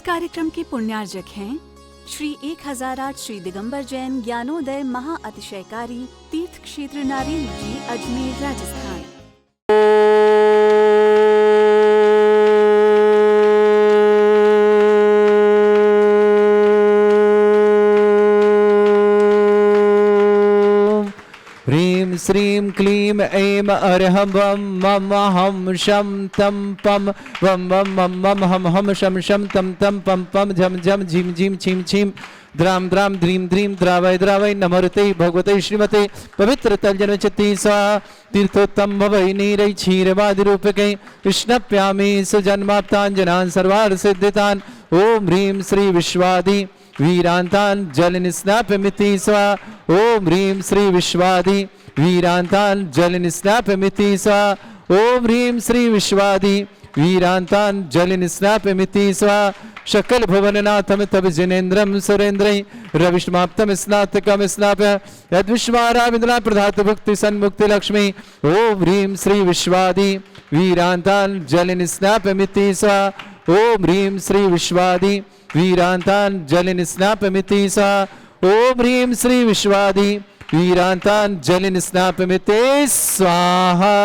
कार्यक्रम के पुण्यार्जक हैं श्री 1008 श्री दिगंबर जैन ज्ञानोदय महाअतिशयकारी तीर्थ क्षेत्र नारेंद्र जी, अजमेर, राजस्थान। ह्रीं श्रीं क्लीं ऐं अर्हं वं मम हं शं तं पं वं वं मं मम हं हं शं शं तं तं पं पं झं झं झिं झिं छिं छिं द्रां द्रां द्रीं द्रीं द्रावय द्रावय नमोते भगवते श्रीमते पवित्र तलजनचति स्वाहा। तीर्थोत्तम भवै नीरै क्षीरवादि रूपकै कृष्णप्यामि सुजन्माप्ताञ्जनान् सर्वार्थ सिद्धितान्। ओम ह्रीं श्री विश्वादि वीरांतान जल निस्नापमिति स्वाहा। ओम ह्रीं श्री विश्वादि वीरांतान जल निस्नापमिति स्वाहा। ओम ह्रीं श्री विश्वादि वीरांतान जल निस्नापमिति स्वाहा। शकल भुवननाथम तब जिनेन्द्रम सुरेन्द्रै रविष्माप्तम स्नातकम स्नाप्य यद्विश्वाराविंद्रा प्रधात भुक्ति सन्मुक्ति लक्ष्मी। ओम ह्रीं श्री विश्वादि वीरांतान जल निस्नापमिति स्वाहा। ओम ह्रीं श्री विश्वादि वीरांतान जल निस्नापमिति स्वाहा। ओम ह्रीं श्री विश्वादि वीरांतान जल निस्नापमिति स्वाहा।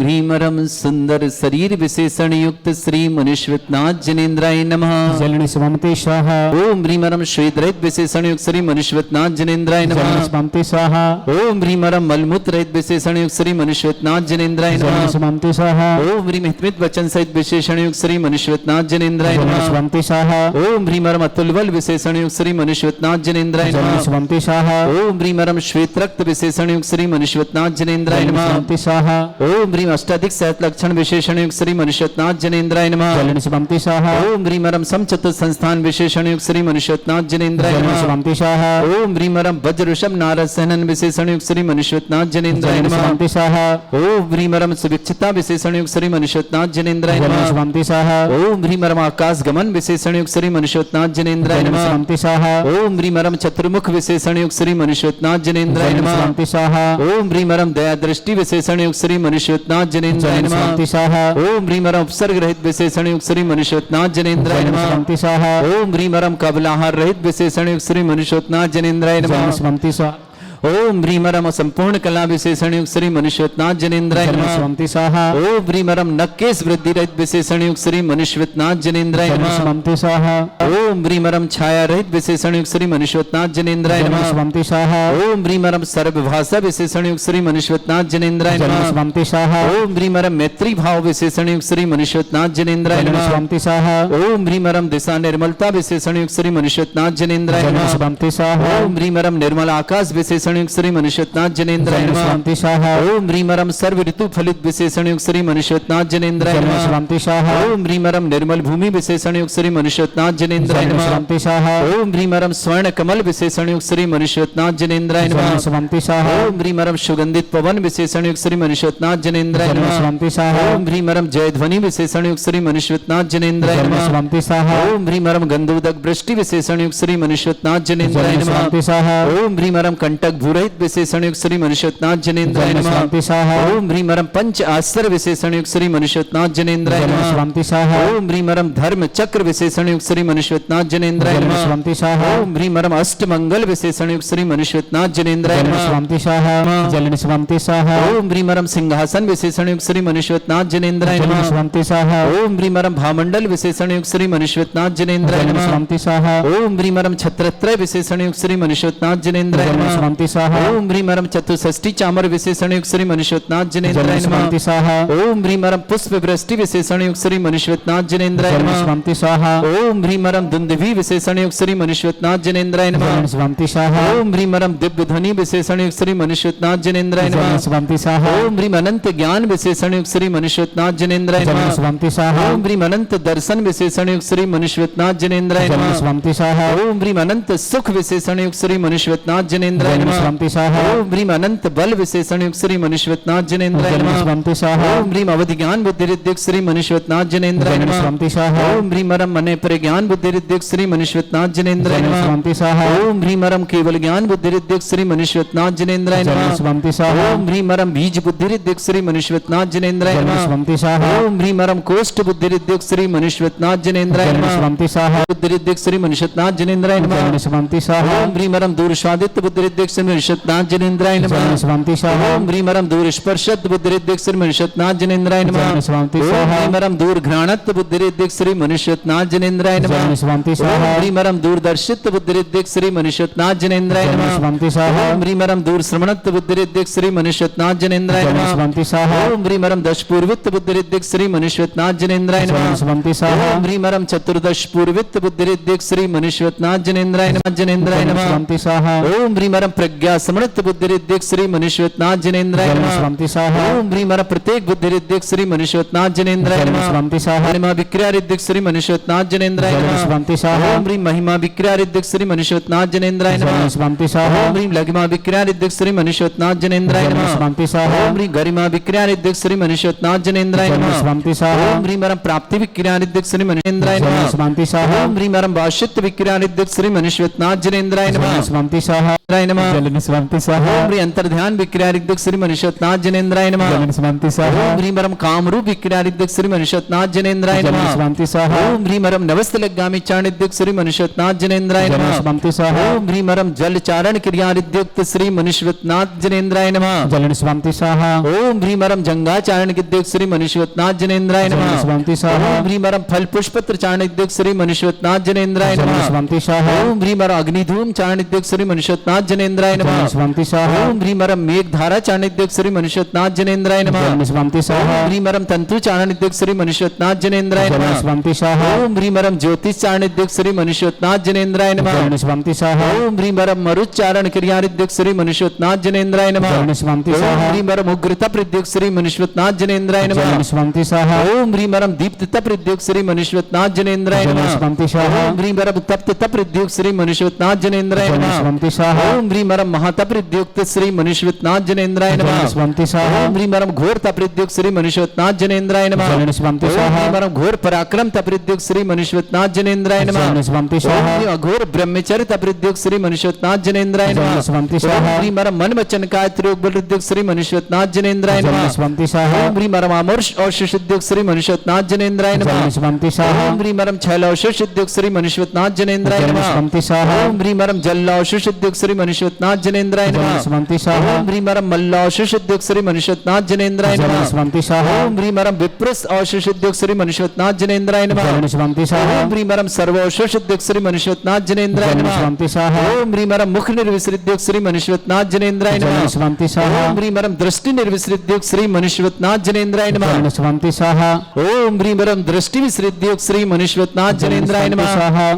ह्रीमरम सुंदर शरीर विशेषण युक्त श्री मनुष्यनाथ जनेन्द्राय नमः। जलनि स्वामते स्वाहा। ओम ह्रीमरम श्वेतरहित विशेषण युक्त श्री मनुष्यनाथ जनेन्द्राय जलनि नमः। स्वामते स्वाहा। ओम ह्रीमरम मलमूत्र रहित विशेषण युक्त श्री मनुष्यनाथ जनेन्द्राय जलनि नमः। स्वामते स्वाहा। ओम ह्रीम हितमित वचन सहित विशेषण युक्त श्री मनुष्यनाथ जनेन्द्राय जलनि नमः। स्वामते स्वाहा। ओम ह्रीमरम अतुलबल विशेषण युक्त श्री मनुष्यनाथ जनेन्द्राय जलनि नमः। स्वामते स्वाहा। ओम ह्रीमरम श्वेत रक्त विशेषण युक्त श्री मनुष्यनाथ जनेन्द्राय जलनि नमः। स्वामते स्वाहा। ओम ह्रीम अष्टाधिक सहत लक्षण विशेषण युक्त श्री मनुष्यनाथ जनेन्द्राय नमः। जलनि स्वामते स्वाहा। ओम ह्रीमरम समचतुर संस्थान विशेषण युक्त श्री मनुष्यनाथ जनेन्द्राय जलनि नमः। स्वामते स्वाहा। ओम ह्रीमरम वज्रऋषभ नारद सहनन विशेषण युक्त श्री मनुष्यनाथ जनेन्द्राय जलनि नमः। स्वामते स्वाहा। ओम ह्रीमरम सुविक्षिता विशेषण युक्त श्री मनुष्यनाथ जनेन्द्राय जलनि नमः। स्वामते स्वाहा। ओम ह्रीमरम आकाश गमन विशेषण युक्त श्री मनुष्यनाथ जनेन्द्राय जलनि नमः। स्वामते स्वाहा। ओम ह्रीमरम चतुर्मुख विशेषण युक्त श्री मनुष्यनाथ जनेन्द्राय जलनि नमः। स्वामते स्वाहा। ओम ह्रीमरम दया दृष्टि विशेषण युक्त श्री मनुष्यनाथ जनेन्द्राय जलनि नमः। स्वामते स्वाहा। ओम ह्रीमरम उपसर्ग रहित विशेषण युक्त श्री मनुष्यनाथ जनेन्द्राय जलनि नमः। स्वामते स्वाहा। ओम ह्रीमरम कबलाहार रहित विशेषण युक्त श्री मनुष्यनाथ जनेन्द्राय जलनि नमः। स्वामते स्वाहा। ओम ह्रीमरम संपूर्ण कला विशेषण युक्त श्री मनुष्यनाथ जनेन्द्राय जलनि नमः। स्वामते स्वाहा। ओम ह्रीमरम नक्केश वृद्धि रहित विशेषण युक्त श्री मनुष्यनाथ जनेन्द्राय जलनि नमः। स्वामते स्वाहा। ओम ह्रीमरम छाया रहित विशेषण युक्त श्री मनुष्यनाथ जनेन्द्राय जलनि नमः। स्वामते स्वाहा। ओम ह्रीमरम सर्वभाषा विशेषण युक्त श्री मनुष्यनाथ जनेन्द्राय जलनि नमः। स्वामते स्वाहा। ओम ह्रीमरम मैत्री भाव विशेषण युक्त श्री मनुष्यनाथ जनेन्द्राय जलनि नमः। स्वामते स्वाहा। ओम ह्रीमरम दिशा निर्मलता विशेषण युक्त श्री मनुष्यनाथ जनेन्द्राय जलनि नमः। स्वामते स्वाहा। ओम ह्रीमरम निर्मल आकाश विशेषण युक्त श्री मनुष्यनाथ जनेन्द्राय जलनि नमः। स्वामते स्वाहा। ओम ह्रीमरम सर्व ऋतु फलित विशेषण युक्त श्री मनुष्यनाथ जनेन्द्राय जलनि नमः। स्वामते स्वाहा। ओम ह्रीमरम निर्मल भूमि विशेषण युक्त श्री मनुष्यनाथ जनेन्द्राय जलनि नमः। स्वामते स्वाहा। ओम ह्रीमरम स्वर्ण कमल विशेषण युक्त श्री मनुष्यनाथ जनेन्द्राय नमः। जलनि स्वामते स्वाहा। ओम ह्रीमरम सुगंधित पवन विशेषण युक्त श्री मनुष्यनाथ जनेन्द्राय जलनि नमः। स्वामते स्वाहा। ओम ह्रीमरम जयध्वनि विशेषण युक्त श्री मनुष्यनाथ जनेन्द्राय जलनि नमः। स्वामते स्वाहा। ओम ह्रीमरम गंधोदक वृष्टि विशेषण युक्त श्री मनुष्यनाथ जनेन्द्राय जलनि नमः। स्वामते स्वाहा। ओम ह्रीमरम कंटक भूरहित विशेषण युक्त श्री मनुष्यनाथ जनेन्द्राय जलनि नमः। स्वामते स्वाहा। ओम ह्रीमरम पंच आश्चर्य विशेषण युक्त श्री मनुष्यनाथ जनेन्द्राय जलनि नमः। स्वामते स्वाहा। ओम ह्रीमरम धर्म चक्र विशेषण युक्त श्री मनुष्यनाथ जनेन्द्राय जलनि नमः। स्वामते स्वाहा। ओम ह्रीमरम अष्ट मंगल विशेषण युक्त श्री मनुष्यनाथ जनेन्द्राय जलनि नमः। स्वामते स्वाहा। जलनि स्वामते स्वाहा। ओम ह्रीमरम सिंहासन विशेषण युक्त श्री मनुष्यनाथ जनेन्द्राय जलनि नमः। स्वामते स्वाहा। ओम ह्रीमरम भामंडल विशेषण युक्त श्री मनुष्यनाथ जनेन्द्राय जलनि नमः। स्वामते स्वाहा। ओम ह्रीमरम छत्रत्रय विशेषण युक्त श्री मनुष्यनाथ जनेन्द्राय जलनि नमः। स्वामते स्वाहा। ओम ह्रीमरम चतुष्षष्टि चामर विशेषण युक्त श्री मनुष्यनाथ जनेन्द्राय जलनि नमः। स्वामते स्वाहा। ओम ह्रीमरम पुष्प वृष्टि विशेषण युक्त श्री मनुष्यनाथ जनेन्द्राय जलनि नमः। स्वामते स्वाहा। ओम ह्रीमरम दुंदुभि विशेषण युक्त श्री मनुष्यनाथ जनेन्द्राय नमः। जलनि स्वामते स्वाहा। ओम ह्रीमरम दिव्य ध्वनि विशेषण युक्त श्री मनुष्यनाथ जनेन्द्राय नमः। जलनि स्वामते स्वाहा। ओम ह्रीम अनंत ज्ञान विशेषण युक्त श्री मनुष्यनाथ जनेन्द्राय जलनि नमः। स्वामते स्वाहा। ओम ह्रीम अनंत दर्शन विशेषण युक्त श्री मनुष्यनाथ जनेन्द्राय जलनि नमः। स्वामते स्वाहा। ओम ह्रीम अनंत सुख विशेषण युक्त श्री मनुष्यनाथ जनेन्द्राय जलनि नमः। स्वंति स्वाहा ओम ह्रीम अनंत बल विशेषण युक्त श्री मनुष्यवतनाथ जनेन्द्राय जलन नमः स्वंति स्वाहा ओम ह्रीम अवधि ज्ञान बुद्धि रिद्धिक श्री मनुष्यवतनाथ जनेन्द्राय जलन नमः स्वंति स्वाहा ओम ह्रीम अरम मने प्रज्ञान बुद्धि रिद्धिक श्री मनुष्यवतनाथ जनेन्द्राय जलन नमः स्वंति स्वाहा ओम ह्रीम अरम केवल ज्ञान बुद्धि रिद्धिक श्री मनुष्यवतनाथ जनेन्द्राय जलन नमः स्वंति स्वाहा ओम ह्रीम अरम बीज बुद्धि रिद्धिक श्री मनुष्यवतनाथ जनेन्द्राय जलन नमः स्वंति स्वाहा ओम ह्रीम अरम कोष्ठ बुद्धि रिद्धिक श्री मनुष्यवतनाथ जनेन्द्राय जलन नमः स्वंति स्वाहा बुद्धि रिद्धिक श्री मनुष्यवतनाथ जनेन्द्राय नमः जलन स्वंति स्वाहा ओम ह्रीम अरम दूर स्वादित्य बुद्धि रिद्धिक श्री मनुष्यवतनाथ जनेन्द्राय जलन नमः स्वंति स्वाहा ओम ह्रीम अरम दूर स्पर्शत बुद्धि रिद्धिक श्री मनुष्यवतनाथ जनेन्द्राय नमः जलन स्वंति ओम स्वाहा ह्रीम अरम दूर घ्राणत बुद्धि रिद्धिक श्री मनुष्यवतनाथ जनेन्द्राय नमः जलन स्वंति ओम स्वाहा ह्रीम अरम दूरदर्शित बुद्धि रिद्धिक श्री मनुष्यवतनाथ जनेन्द्राय जलन नमः स्वंति स्वाहा ओम ह्रीम अरम दूर श्रवणत बुद्धि रिद्धिक श्री मनुष्यवतनाथ जनेन्द्राय जलन नमः स्वंति स्वाहा ओम ह्रीम अरम दश पूर्वित बुद्धि रिद्धिक श्री मनुष्यवतनाथ जनेन्द्राय जलन नमः स्वंति स्वाहा ओम ह्रीम अरम चतुर्दश पूर्वित बुद्धि रिद्धिक श्री मनुष्यवतनाथ जनेन्द्राय नमः जनेन्द्राय जलन नमः स्वंति स्वाहा ओम ह्रीम अरम प्रज्ञा समृत बुद्धि रिद्धिक श्री मनुष्यवतनाथ जनेन्द्राय जलन नमः स्वंति स्वाहा ओम ह्रीम अरम प्रत्येक बुद्धि रिद्धिक श्री मनुष्यवतनाथ जनेन्द्राय जलन नमः स्वंति स्वाहा महिमा विक्रिया रिद्धिक श्री मनुष्यवतनाथ जनेन्द्राय जलन नमः स्वंति स्वाहा ओम ह्रीम महिमा विक्रिया रिद्धिक श्री मनुष्यवतनाथ जनेन्द्राय जलन नमः स्वंति स्वाहा ओम ह्रीम लघिमा विक्रिया रिद्धिक श्री मनुष्यवतनाथ जनेन्द्राय जलन नमः स्वंति स्वाहा ओम ह्रीम गरिमा विक्रिया रिद्धिक श्री मनुष्यवतनाथ जनेन्द्राय जलन नमः स्वंति स्वाहा ओम ह्रीम अरम प्राप्ति विक्रिया रिद्धिक श्री मनुष्येन्द्राय जलन नमः स्वंति स्वाहा ओम ह्रीम अरम भाष्यत्व विक्रिया रिद्धिक श्री मनुष्यवतनाथ जनेन्द्राय नमः जलन स्वंति स्वाहा नमः जलन स्वंति स्वाहा ओम ह्रीम अंतर्ध्यान विक्रिया रिद्धिक श्री मनुष्यवतनाथ जनेन्द्राय नमः जलन स्वंति स्वाहा ओम ह्रीम अरम कामरूप विक्रिया रिद्धिक श्री मनुष्यवतनाथ जनेन्द्राय जलन नमः स्वंति स्वाहा ओम ह्रीम अरम नवस्तलगामी चारण रिद्धिक श्री मनुष्यवतनाथ जनेन्द्राय जलन नमः स्वंति स्वाहा ओम ह्रीम अरम जल चारण क्रिया रिद्युक्त श्री मनुष्यवतनाथ जनेन्द्राय नमः जलन स्वंति स्वाहा ओम ह्रीम अरम जंगा चारण विद्युक्त श्री मनुष्यवतनाथ जनेन्द्राय जलन नमः स्वंति स्वाहा ओम ह्रीम अरम फल पुष्पत्र चारण विद्युक्त श्री मनुष्यवतनाथ जनेन्द्राय जलन नमः स्वंति स्वाहा ओम ह्रीम अरम अग्निधूम चारण विद्युक्त श्री मनुष्यवतनाथ जनेन्द्राय जलन नमः स्वंति स्वाहा ओम ह्रीम अरम मेघधारा चारण विद्युक्त श्री मनुष्यवतनाथ जनेन्द्राय नमः जलन स्वंति स्वाहा ओम ह्रीम अरम तंतु चारण विद्युक्त श्री मनुष्यवतनाथ जनेन्द्राय जलन नमः स्वंति स्वाहा ओम ह्रीम अरम ज्योतिष चारण विद्युक्त श्री मनुष्यवतनाथ जनेन्द्राय नमः जलन स्वंति स्वाहा ओम ह्रीम अरम मरुच्चारण क्रिया रिद्युक्त श्री मनुष्यवतनाथ जनेन्द्राय नमः जलन स्वंति ओम स्वाहा ह्रीम अरम उग्रता प्रद्युक्त श्री मनुष्यवतनाथ जनेन्द्राय नमः जलन स्वंति स्वाहा ओम ह्रीम अरम दीप्तता प्रद्युक्त श्री मनुष्यवतनाथ जनेन्द्राय जलन नमः स्वंति स्वाहा ओम ह्रीम अरम तप्तता प्रद्युक्त श्री मनुष्यवतनाथ जनेन्द्राय जलन नमः स्वंति स्वाहा ओम ह्रीम अरम महाता प्रद्युक्त श्री मनुष्यवतनाथ जनेन्द्राय जलन नमः स्वंति स्वाहा ओम ह्रीम अरम घोर तप्रद्युक्त श्री मनुष्यवतनाथ जनेन्द्राय नमः जलन स्वंति ओम स्वाहा ह्रीम अरम घोर पराक्रम तप्रद्युक्त श्री मनुष्यवतनाथ जनेन्द्राय नमः जलन स्वंति ओम स्वाहा ह्रीम अघोर ब्रह्मचर्य तप्रद्युक्त श्री मनुष्यवतनाथ जनेन्द्राय जलन नमः स्वंति ओम स्वाहा ह्रीम अरम मन वचन काय त्रियोग बल रिद्युक्त श्री मनुष्यवतनाथ जनेन्द्राय जलन नमः स्वंति स्वाहा ओम ह्रीम अरम अमर्ष औषध रिद्युक्त श्री मनुष्यवतनाथ जनेन्द्राय नमः जलन स्वंति स्वाहा ओम ह्रीम अरम छैल औषध रिद्युक्त श्री मनुष्यवतनाथ जनेन्द्राय जलन नमः स्वंति स्वाहा ओम ह्रीम अरम जल औषध रिद्युक्त श्री मनुष्यवतनाथ जनेन्द्राय जलन नमः स्वंति स्वाहा ओम ह्रीम अरम मल्ल औषध रिद्युक्त श्री मनुष्यवतनाथ जनेन्द्राय जलन नमः स्वंति स्वाहा ओम ह्रीम अरम विप्रस औषध रिद्युक्त श्री मनुष्यवतनाथ जनेन्द्राय नमः जलन स्वंति स्वाहा ओम ह्रीम अरम सर्व औषध रिद्युक्त श्री मनुष्यवतनाथ जनेन्द्राय जलन नमः स्वंति स्वाहा ओम ह्रीम अरम मुख निर्विसृद्युक्त श्री मनुष्यवतनाथ जनेन्द्राय जलन नमः स्वंति स्वाहा ओम ह्रीम अरम दृष्टि निर्विसृद्युक्त श्री मनुष्यवतनाथ जनेन्द्राय नमः जलन स्वंति स्वाहा ओम ह्रीम अरम दृष्टि विसृद्युक्त श्री मनुष्यवतनाथ जनेन्द्राय नमः स्वाहा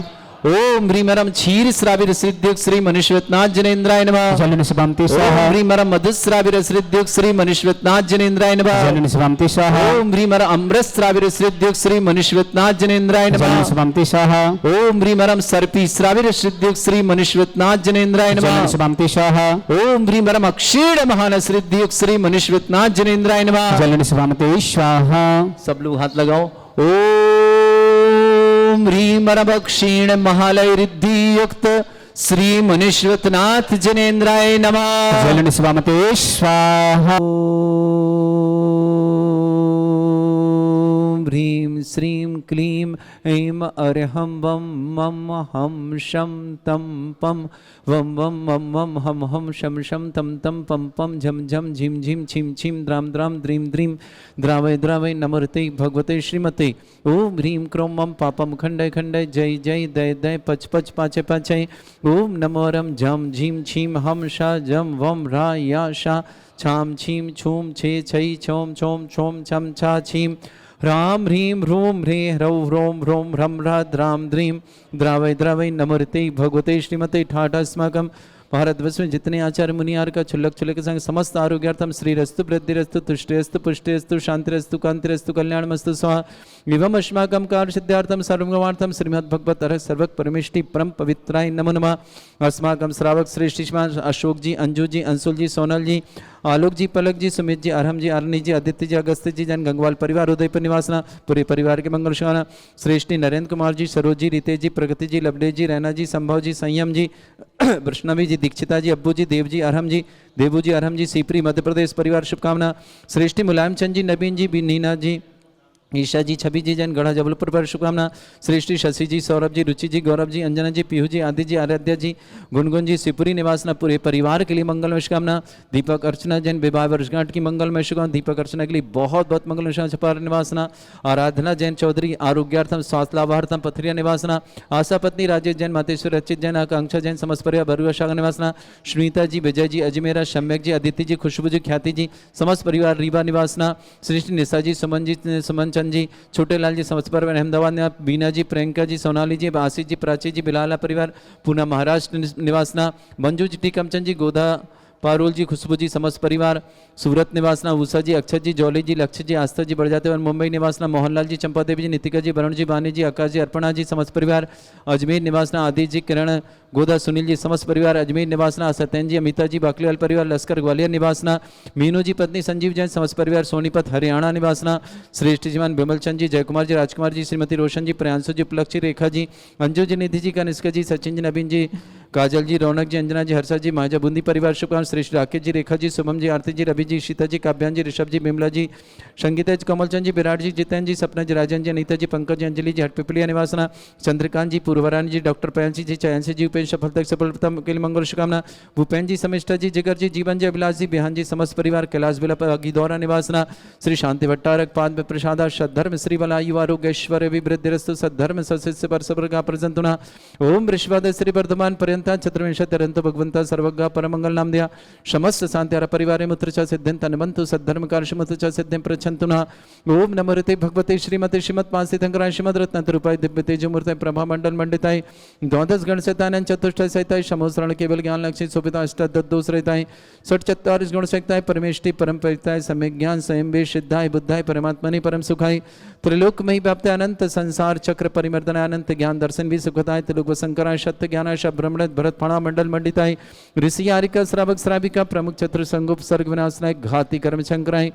ओम ह्रीम अरम क्षीर श्राविर श्रीद्युक्त श्री मनुष्यवतनाथ जनेन्द्राय नमः जलन स्वंति स्वाहा ओम ह्रीम अरम मधुश्राविर श्रीद्युक्त श्री मनुष्यवतनाथ जनेन्द्राय नमः जलन स्वंति स्वाहा ओम ह्रीम अरम अमृत श्राविर श्रीद्युक्त श्री मनुष्यवतनाथ जनेन्द्राय जलन नमः स्वंति स्वाहा ओम ह्रीम अरम सर्पी श्राविर श्रीद्युक्त श्री मनुष्यवतनाथ जनेन्द्राय जलन नमः स्वंति स्वाहा ओम ह्रीम अरम अक्षीण महान श्रीद्युक्त श्री मनुष्यवतनाथ जनेन्द्राय नमः जलन स्वंति स्वाहा सब लोग हाथ लगाओ ओम ह्रीम अरम अक्षीण महालय रिद्धि युक्त श्री मनुष्यवतनाथ जनेन्द्राय नमः जलन स्वंति स्वाहा ओम ह्रीम श्रीम क्लीम ऐम अरहम वम मम हम शम तम पम वम वम मम मम हम शम शम तम तम पम पम झम झम झिम झिम छिम छिम द्राम द्राम द्रीम द्रीम द्रावय द्रावय नमर्ते भगवते श्रीमते ओम ह्रीम क्रोम मम पापम खंडय खंडय जय जय दय दय पच पच पाचे पाचय ओम नमोरम झम झीम छीम हम शा जम वम रा या शा छाम छीम छूम छे छई छोम छोम छोम छम छा छीम राम ह्रीम ह्रूम ह्रे ह्रौ ह्रोम ह्रोम ह्रम ह्रा द्राम द्रीम द्रावय द्रावय नमर्ते भगवते श्रीमते ठाठास्माकं भारतवर्ष में जितने आचार्य मुनियार का छुल्लक छुल्लक के संग समस्त आरोग्यार्थम श्रीरस्तु वृद्धिरस्तु तुष्टिरस्तु पुष्टिरस्तु शांतिरस्तु कांतिरस्तु कल्याणमस्तु स्वाहा एवं अस्माकं कार्य सिद्धार्थम सर्वगमार्थम श्रीमद्भगवत अर्ह सर्वक परमेष्टि परम पवित्राय नमो नमः। अस्माकं श्रावक श्रेष्ठ श्रीमान अशोक जी, अंजू जी, अंशुल जी, सोनल जी, आलोक जी, पलक जी, सुमित जी, अरहम जी, अरनी जी, आदित्य जी, अगस्त्य जी, जन गंगवाल परिवार उदयपुर निवासना पूरे परिवार के मंगल शुभाना श्रेष्ठी नरेंद्र कुमार जी, सरोज जी, रितेश जी, प्रगति जी, लबड़े जी, रैना जी, संभव जी, संयम जी, वैष्णवी जी, दीक्षिता जी, अब्बू जी, देव जी, अरहम जी, देवू जी, अरहम जी, सीपरी मध्य प्रदेश परिवार शुभकामना श्रेष्ठी मुलायम चंद जी, नवीन जी, नीना जी, ईशा जी, छवि जी, जैन गढ़ा जबलपुर पर शुभकामना श्रेष्ठी शशि जी, सौरभ जी, रुचि जी, गौरव जी, अंजना जी, पीहू जी, आदि जी, आराध्या जी, गुनगुन जी, सिपुरी निवासना पूरे परिवार के लिए मंगलमय शुभकामना। दीपक अर्चना जैन विवाह वर्षगांठ की मंगलमय शुभकामना। दीपक अर्चना के लिए बहुत बहुत मंगलमय शुभकामना। छपार निवासना आराधना जैन चौधरी आरोग्यार्थम स्वास्थ्य लाभार्थम पथरिया निवासना। आशा पत्नी राजेश जैन, मातेश्वर रचित जैन, आकांक्षा जैन, समस्त परिवार बरुआ शाखा निवासना। श्रीता जी, विजय जी, अजमेरा, सम्यक जी, अदिति जी, खुशबू जी, ख्याति जी, समस्त परिवार रीवा निवासना। श्रेष्ठी निशा जी, सुमन जी, सुमन चंद जी, छोटे लाल जी, समस्त परिवार अहमदाबाद ने बीना जी, प्रियंका जी, सोनाली जी, आशीष जी, प्राची जी, बिलाला परिवार पूना महाराष्ट्र निवासना। मंजू जी, टीकमचंद जी, गोदा पारुल जी, खुशबू जी, समस्त परिवार सूरत निवासना। उषा जी, अक्षत जी, जौली जी, लक्ष्य जी, आस्था जी, बढ़ जाते और मुंबई निवासना। मोहनलाल जी, चंपा देवी जी, नितिका जी, वरुण जी, वानी जी, आकाश जी, अर्पणा जी, समस्त परिवार अजमेर निवासना। आदि जी, किरण, गोदा, सुनील जी, समस्त परिवार अजमेर निवासना। सत्यन जी, अमिता जी, बाकलीवाल परिवार लश्कर ग्वालियर निवासना। मीनू जी, पत्नी संजीव जैन, समस्त परिवार सोनीपत हरियाणा निवासना। श्रेष्ठ जीवन विमल चंद जी, जयकुमार जी, राजकुमार जी, श्रीमती रोशन जी, प्रियांशु जी, उपलक्ष्य रेखा जी, अंजू जी, निधि जी, कनिष्का जी, सचिन जी, नवीन जी, काजल जी, रौनक जी, अंजना जी, हर्षा जी, माजा बूंदी परिवार शुभकामना। श्रेष्ठ राकेश जी, रेखा जी, शुभम जी, आरती जी, रवि जी, शीता जी, काव्यान जी, ऋषभ जी, बिमला जी, संगीता जी, कमलचंद जी, विराट जी, जितेंद्र जी, सपना जी, राजन जी, अनीता जी, पंकज जी, अंजलि जी, हटपिपलिया निवासना। चंद्रकांत जी, पूर्वरानी जी, डॉक्टर पयांशी जी, चयंशी जी, उपेश सफलता के लिए मंगल शुभकामना। भूपेन जी, समिष्ठा जी, जिगर जी, जीवन जी, अभिलाष जी, बिहान जी, समस्त परिवार कैलाश बिला अगीदौरा निवासना। श्री शांति भट्टारक पाद में प्रसादा सद्धर्म श्री बलायु आरोग्यश्वर विवृद्धिरस्तु सद्धर्म सस्य पर सबरगा प्रजंतुना। ओम वृषवाद श्री वर्धमान पर्यंता चतुर्विंशत तरंत भगवंता सर्वज्ञ परमंगल नाम दिया समस्त शांति परिवार मुत्र च सिद्धिं तन्वन्तु सद्धर्म कार्शमुत्र च सिद्धिं प्रच्छन्तु न। ओम नमोते भगवते श्रीमते श्रीमत् पांसितंकराय श्रीमद् रत्नतरूपाय दिव्य तेजोमूर्तये प्रभा मंडल मंडिताय द्वादश गण सहिताय चतुष्टय सहिताय समोसरण केवल ज्ञान लक्ष्य शोभिता अष्टादश रहताय षट चत्वारिश गुण सहिताय परमेष्टि परम परिताय सम्यक ज्ञान स्वयं वे सिद्धाय बुद्धाय परमात्मनि परम सुखाय त्रिलोकमयी व्याप्त अनंत संसार चक्र परिमर्दन अनंत ज्ञान दर्शन भी सुखताय त्रिलोक शंकराय सत्य ज्ञानाय ब्रह्मण भरत फणा मंडल मंडिताय ऋषि आरिका श्रावक श्राविका प्रमुख चतुर संगुप सर्ग विनाशनाय घाती कर्म शंकराय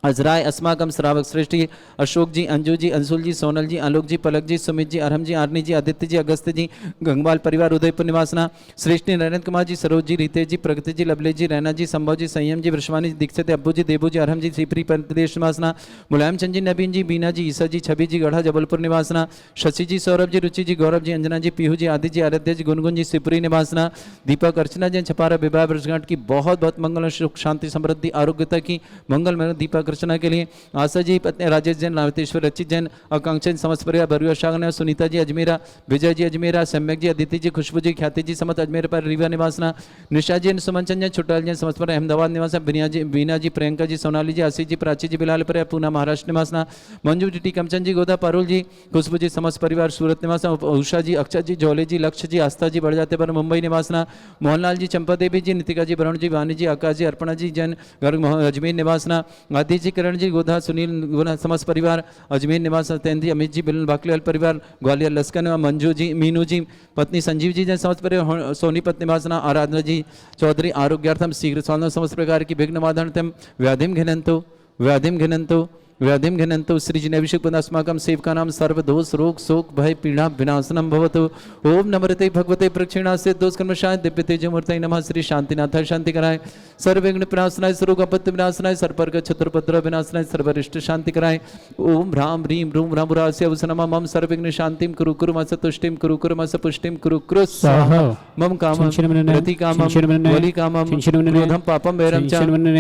अजराय अस्माकम श्रावक श्रेष्ठी अशोक जी, अंजू जी, अंशुल जी, सोनल जी, आलोक जी, पलक जी, सुमित जी, अरहम जी, आरनी जी, आदित्य जी, अगस्त्य जी, गंगवाल परिवार उदयपुर निवासना। श्रेष्ठी नरेंद्र कुमार जी, सरोज जी, रितेश जी, प्रगति जी, लबले जी, रैना जी, संभव जी, संयम जी, वृषवानी जी, दीक्षित अब्बू जी, देवू जी, अरहम जी, सीपरी प्रदेश निवासना। मुलायम चंद जी, नवीन जी, बीना जी, ईसा जी, छवि जी, गढ़ा जबलपुर निवासना। शशि जी, सौरभ जी, रुचि जी, गौरव जी, अंजना जी, पीहू जी, आदि जी, आराध्या जी, गुनगुन जी, सिपुरी निवासना। दीपक अर्चना जैन छपारा विवाह वर्षगांठ की बहुत बहुत मंगल सुख शांति समृद्धि आरोग्यता की मंगलमय दीपक अर्चना के लिए आशा जी, पत्नी राजेश जैन, नामतेश्वर रचित जैन, आकांक्षा समस्त परिवार बरुआ शाखा। सुनीता जी अजमेरा, विजय जी अजमेरा, सम्यक जी, अदिति जी, खुशबू जी, ख्याति जी, समस्त अजमेर पर रीवा निवासना। निशा जी, सुमन चंद जैन, छोटाल जैन, समस्त पर अहमदाबाद निवासा। बीना जी, प्रियंका जी, सोनाली जी, आशीष जी, प्राची जी, बिलाल पर पूना महाराष्ट्र निवासना। मंजू जी, टीकमचंद जी, गोदा पारुल जी, खुशबू जी, समस्त परिवार सूरत निवासा। उषा जी, अक्षत जी, जौले जी, लक्ष्य जी, आस्था जी, बढ़ जाते पर मुंबई निवासना। मोहनलाल जी, चंपा देवी जी, नितिका जी, वरुण जी, वानी जी, आकाश जी, अर्पणा जी, जैन अजमेर निवासना। आदि जी, किरण जी, गोदा, सुनील समस्त परिवार अजमेर निवास। तेंदी अमित जी, बिलन बाकलीवाल परिवार ग्वालियर लस्कर। मंजू जी, मीनू जी, पत्नी संजीव जी, जैन समस्त परिवार सोनीपत निवासना। आराधना जी चौधरी आरोग्यार्थम शीघ्र स्वास्थ्य समस्त प्रकार की विघ्न बाधनतम व्याधिम घिनंतु व्याधिम घिनंतु व्याधिम घिनंतु। श्री जी नैविषिक अस्माकं सेवका नाम सर्वदोष रोग शोक भय पीड़ा विनाशनम भवतु। ओम नमस्ते भगवते प्रक्षिणास्य दोष कर्मशाय दिव्य तेजमूर्तये नमः। श्री शांतिनाथाय शांति कराय सर्वविघ्न विनाशनाय सर्व आपत्ति विनाशनाय सर्पर्ग चतुर्पद्र विनाशनाय सर्वरिष्ट शांति कराय। ओम ह्रां ह्रीं रूम रामुरास्य अवसनमा मम सर्वविघ्न शांतिम कुरु कुरु मस तुष्टिम कुरु कुरु मस पुष्टिम कुरु कुरु स्वाहा। मम कामं रति कामं वली कामं क्रोधं पापं वैरं च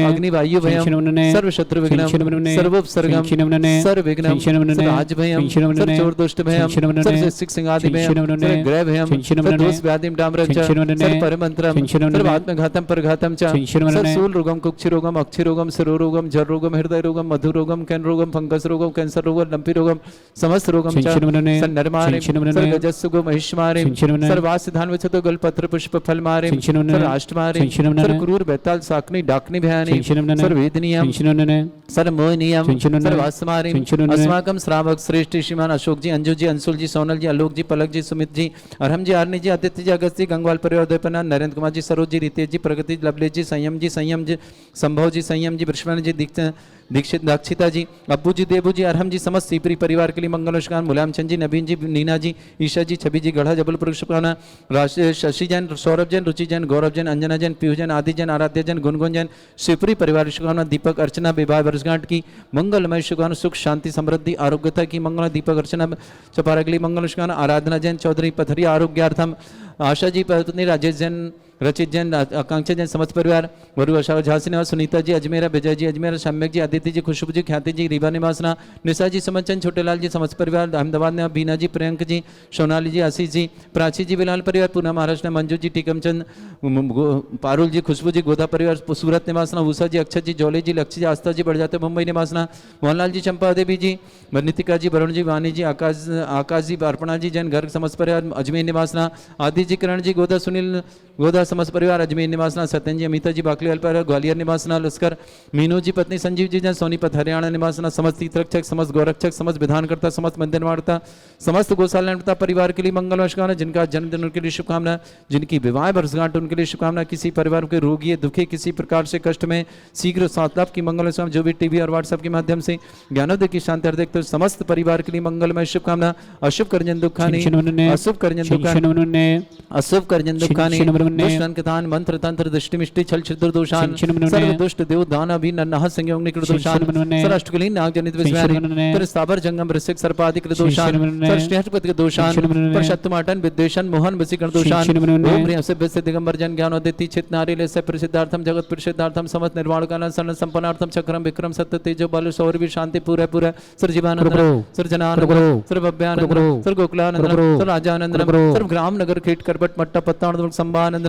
अग्नि वायु भयं सर्व शत्रु विघ्नं सर्वोपसर्ग सर्ववर्गम सर्वविघ्नम सर्वराजभयम सर्वचोरदुष्टभयम सर्वसिंहादिभयम सर्वग्रहभयम सर्वदोषव्याधिं डाम्रं च सर्वपरमन्त्रं सर्वात्मघातं परघातं च सर्वशूलरोगं कुक्षिरोगम अक्षिरोगम सरोरोगम जलरोगम हृदयरोगम मधुरोगम कैनरोगम फंगसरोगम कैंसररोगम लंपीरोगम समस्त रोगम च सन्नरमारे सर्वगजस्सुगो महिष्मारे सर्वासिधान्वचतो गलपत्र पुष्प फलमारे सर्वाष्टमारे सर्वक्रूर बेताल साकनी डाकनी भयानी सर्ववेदनीयम सर्वमोहनीयम सर्वास्मारे अस्माकं श्रावक श्रेष्ठ श्रीमान अशोक जी अंजू जी अंशुल जी सोनल जी आलोक जी पलक जी सुमित जी अरहम जी आर्नी जी आदित्य जी अगस्त जी गंगवाल परिवार उदयपना नरेंद्र कुमार जी सरोज जी रितेश जी प्रगति जी लवलेश जी संयम जी संभव जी संयम जी वृषभान जी दीक्षित दाक्षिता जी अब्बू जी देबू जी अरहम जी समस्त सीपरी परिवार के लिए मंगलष्कार मुलायम चंद जी नवीन जी नीना जी ईशा जी छवि जी गढ़ा जबलपुर शुभकामना शशि जैन सौरभ जैन रुचि जैन गौरव जैन अंजना जैन पीयू जैन आदि जैन आराध्य जैन गुनगुन जैन शिवपुरी परिवार शुभकामना दीपक अर्चना विवाह वर्षगांठ की मंगलमय शुभकामना सुख शांति समृद्धि आरोग्यता की मंगल दीपक अर्चना चपारा के लिए मंगल शुभकामना आराधना जैन चौधरी पथरिया आरोग्यार्थम आशा जी पत्नी राजेश जैन रचित जैन आकांक्षा जैन समस्त परिवार वरु आशा झांसी निवास सुनीता जी अजमेरा विजय जी अजमेरा सम्यक जी आदित्य जी खुशबू जी ख्याति जी रीवा निवासना निशा जी समचंद छोटेलाल जी समस्त परिवार अहमदाबाद ने बीना जी प्रियंक जी सोनाली जी आशीष जी प्राची जी बिलाल परिवार पूना महाराष्ट्र मंजू जी टीकमचंद पारुल जी खुशबू जी गोदा परिवार सूरत निवासना उषा जी अक्षत जी जोले जी लक्ष्य जी आस्था जी बढ़ मुंबई निवासना मोहनलाल जी चंपा देवी जी नितिका जी वरुण जी वानी जी आकाश जी अर्पणा जी जैन घर समस्त परिवार अजमेर निवासना आदि जी किरण जी गोदा सुनील गोदा समस्त परिवार अजमेर निवासना सत्यन जी अमिता जी बाकलीवाल परिवार ग्वालियर निवासना लश्कर मीनू जी पत्नी संजीव जी जैन सोनीपत हरियाणा निवासना समस्त तीर्थरक्षक समस्त गौरक्षक समस्त विधानकर्ता समस्त मंदिर निर्माता समस्त गौशाला परिवार के लिए मंगल शुभकामना जिनका जन्मदिन उनके लिए शुभकामना जिनकी विवाह वर्षगांठ उनके लिए शुभकामना किसी परिवार के रोगी दुखी किसी प्रकार से कष्ट में शीघ्र साथ लाभ की मंगल शुभकामना जो भी टीवी और व्हाट्सएप के माध्यम से ज्ञानोदय की शांति अर्थ तो समस्त परिवार के लिए मंगलमय शुभकामना अशुभ करजन दुखानी अशुभ करजन दुखानी अशुभ करजन दुखानी दुष्टन के तान मंत्र तंत्र दृष्टि मिष्टि छल छिद्र दोषान सर्व दुष्ट देव दान अभी नन्नाह संयोग निकृत दोषान सरअष्टकुलीन नाग जनित विस्मयानि फिर स्थावर जंगम वृश्चिक सर्पादिक दोषान सरष्ठपति के दोषान पर शत्रुमाटन विद्वेषण मोहन वसीकरण दोषान ओम ह्रीं से विश्व दिगंबर जन ज्ञानोदिति चित नारीले से प्रसिद्धार्थम जगत प्रसिद्धार्थम समस्त निर्वाण काल सन संपन्नार्थम चक्रम विक्रम सत्य तेजो बल शौर्य शांति पूरे पूरे सर्वजीवानंद सर्वजनानंद सर्वभव्यानंद सर्वगोकुलानंद सर्वराजानंद सर्वग्राम नगर खेट करबट मट्टा पत्तानंद संभानंद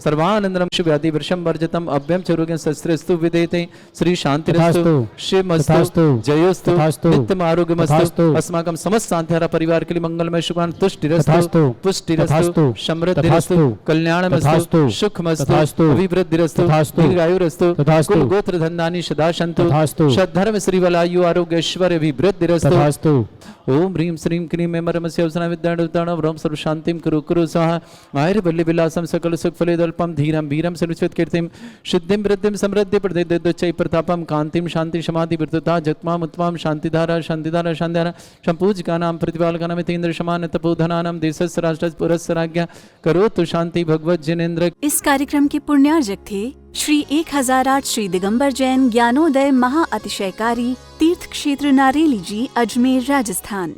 सर्वानंदम शुभ्यादि वृषम वर्जतम अभ्यम चरुगं शस्त्रस्तु विदेते श्री शांतिरस्तु शिवमस्तु जयोस्तु नित्यम आरोग्यमस्तु अस्माकं समस्त शांतिहारा परिवार के लिए मंगलमय शुभान तुष्टिरस्तु पुष्टिरस्तु समृद्धिरस्तु कल्याणमस्तु सुखमस्तु अभिवृद्धिरस्तु दीर्घायुरस्तु कुल गोत्र धन्धानि सदा सन्तु सद्धर्म श्रीवलायु आरोग्य ऐश्वर्य अभिवृद्धिरस्तु ओम ह्रीं श्रीं क्रीं एम रमस्य अवसना विद्याणुताण व्रम सर्व शांतिं कुरु कुरु स्वाहा आयुर बल्ले विलासम सकल सुख फलेदल्पम धीरम वीरम सर्वस्वत कीर्तिम सिद्धिं वृद्धिं समृद्धि प्रदेदच्चै प्रतापम कांतिम शांति समाधि वृद्धता जत्माम उत्तमाम शांतिधारा संपूज्यकानां प्रतिपालकानां इतेन्द्र समान तपोधनानां देशस्य राष्ट्रस्य पुरस्य राज्ञा करोतु शांति भगवत जिनेन्द्र। इस कार्यक्रम के पुण्यार्जक थे श्री 1008 श्री दिगंबर जैन ज्ञानोदय महा अतिशयकारी तीर्थ क्षेत्र नारेली जी अजमेर राजस्थान।